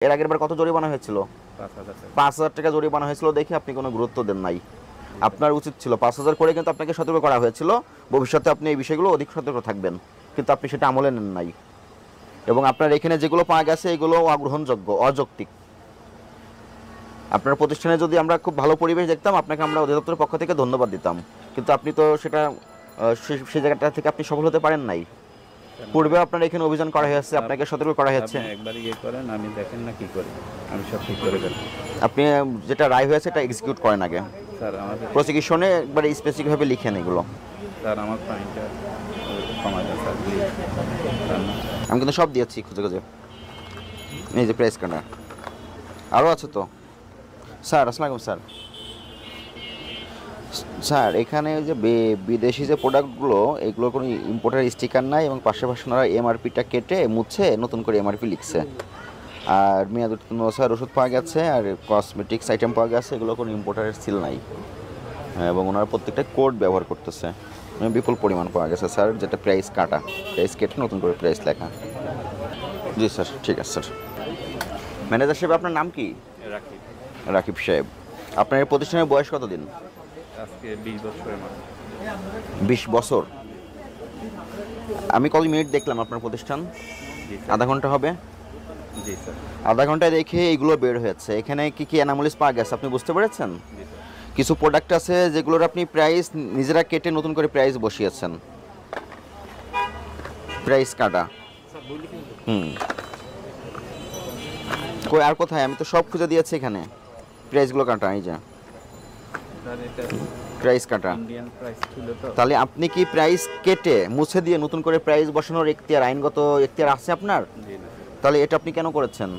এর আগের বার কত জরিমানা হয়েছিল? 5,000 টাকা জরিমানা হয়েছিল দেখে আপনি কোনো গুরুত্ব দেন নাই। আপনার উচিত ছিল 5,000 করে কিন্তু আপনাকে সতর্ক করা হয়েছিল, ভবিষ্যতে আপনি এই বিষয়গুলো অধিক সতর্ক থাকবেন, কিন্তু আপনি সেটা আমলে নেন নাই। এবং আপনার এখানে যেগুলো পাওয়া গেছে এগুলো অগ্রহণযোগ্য, অযৌক্তিক। আপনার প্রতিষ্ঠানে যদি আমরা খুব ভালো পরিবেশ দেখতাম, আপনাকে আমরা অধিদপ্তরের পক্ষ থেকে ধন্যবাদ দিতাম, কিন্তু আপনি তো সেটা সেই জায়গাটা থেকে আপনি সফল হতে পারেন নাই। পূর্বে আপনার এখানে অভিযান করা হয়েছে, আপনাকে সতর্ক করা হয়েছে। একবার ইয়ে করেন, আমি দেখেন না কি করি, আমি সব ঠিক করে দেব। আপনি যেটা রায় হয়েছে এটা এক্সিকিউট করেন আগে। স্যার আমাদের প্রসিকিউশনে একবারে স্পেসিফিকভাবে লিখেন এগুলো। স্যার আমার ফাইনটা কমাই দেন স্যার প্লিজ। আমি কিন্তু সব দিয়েছি খুঁজে খুঁজে। এই যে প্রাইস কার্ডটা আরও আছে তো স্যার। আসসালামু আলাইকুম স্যার। স্যার এখানে যে বিদেশি যে প্রোডাক্টগুলো, এগুলো কোনো ইম্পোর্টার স্টিকার নাই, এবং পাশাপাশি ওনারা এমআরপিটা কেটে মুছে নতুন করে এমআরপি লিখছে। আর মেয়াদ উত্তীর্ণ স্যার ওষুধ পাওয়া গেছে, আর কসমেটিক্স আইটেম পাওয়া গেছে, এগুলো কোনো ইম্পোর্টারের সিল নাই। এবং ওনারা প্রত্যেকটা কোড ব্যবহার করতেছে, বিপুল পরিমাণ পাওয়া গেছে স্যার, যেটা প্রাইস কাটা, প্রাইস কেটে নতুন করে প্রাইস লেখা। জি স্যার, ঠিক আছে স্যার। ম্যানেজার সাহেব আপনার নাম কি? রাকিব। রাকিব সাহেব। আপনার এই প্রতিষ্ঠানের বয়স কতদিন? আজকে 20 বছরের মাথায়। 20 বছর। আমি কত মিনিট দেখলাম আপনার প্রতিষ্ঠান? জি স্যার। আধা ঘন্টা হবে। জি স্যার। আধা ঘন্টায় দেখে এইগুলো বের হয়েছে। এখানে কি কি অ্যানামলিস পাওয়া গেছে আপনি বুঝতে পেরেছেন? জি স্যার। কিছু প্রোডাক্ট আছে যেগুলোর আপনি প্রাইস নিজেরা কেটে নতুন করে প্রাইস বসিয়েছেন, প্রাইস কাটা। কই আর কোথায়? আমি তো সব খুঁজে দিয়েছি এখানে, প্রাইসগুলো কাটা। এই যে স্যার এটা প্রাইস কাটা। ইন্ডিয়ান প্রাইস ছিল তো। তাহলে আপনি কি প্রাইস কেটে মুছে দিয়ে নতুন করে প্রাইস বসানোর এখতিয়ার, আইনগত এখতিয়ার আছে আপনার? জি না। তাহলে এটা আপনি কেন করেছেন?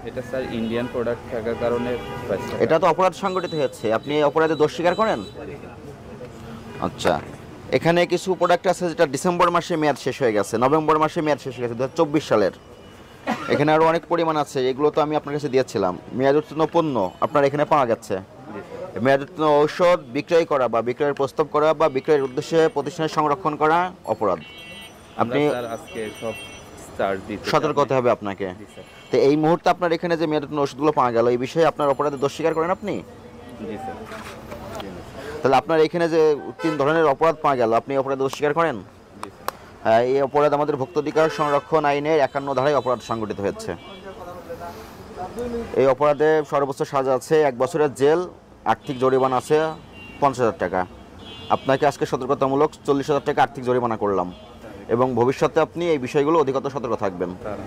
এটা স্যার ইন্ডিয়ান প্রোডাক্ট থাকার কারণে প্রাইস। এটা তো অপরাধ সংগঠিত হয়েছে, আপনি এই অপরাধে দোষ স্বীকার করেন? আচ্ছা, এখানে কিছু প্রোডাক্ট আছে যেটা ডিসেম্বর মাসে মেয়াদ শেষ হয়ে গেছে, নভেম্বর মাসে মেয়াদ শেষ হয়ে গেছে 2024 সালের। এখানে আরও অনেক পরিমাণ আছে, এগুলো তো আমি আপনার কাছে দিয়েছিলাম। মেয়াদ উত্তীর্ণ পণ্য আপনার এখানে পাওয়া গেছে। মেয়াদ উত্তীর্ণ ঔষধ বিক্রয় করা বা বিক্রয়ের প্রস্তাব করা বা বিক্রয়ের উদ্দেশ্যে প্রতিষ্ঠানে সংরক্ষণ করা অপরাধ। আপনি স্যার আজকে সব চার্জ দিতে সতর্ক হতে হবে আপনাকে। জি স্যার। তো এই মুহূর্তে আপনার এখানে যে মেয়াদ উত্তীর্ণ ওষুধগুলো পাওয়া গেল, এই বিষয়ে আপনার অপরাধে দোষ স্বীকার করেন আপনি? জি স্যার। তাহলে আপনার এখানে যে 3 ধরনের অপরাধ পাওয়া গেল, আপনি অপরাধে দোষ স্বীকার করেন? জি স্যার। এই অপরাধ আমাদের ভোক্তাধিকার সংরক্ষণ আইনের 51 ধারায় অপরাধ সংগঠিত হয়েছে। এই অপরাধে সর্বোচ্চ সাজা আছে 1 বছরের জেল, আর্থিক জরিমানা আছে 50,000 টাকা। আপনাকে আজকে সতর্কতামূলক 40,000 টাকা আর্থিক জরিমানা করলাম, এবং ভবিষ্যতে আপনি এই বিষয়গুলো অধিকতর সতর্ক থাকবেন। স্যার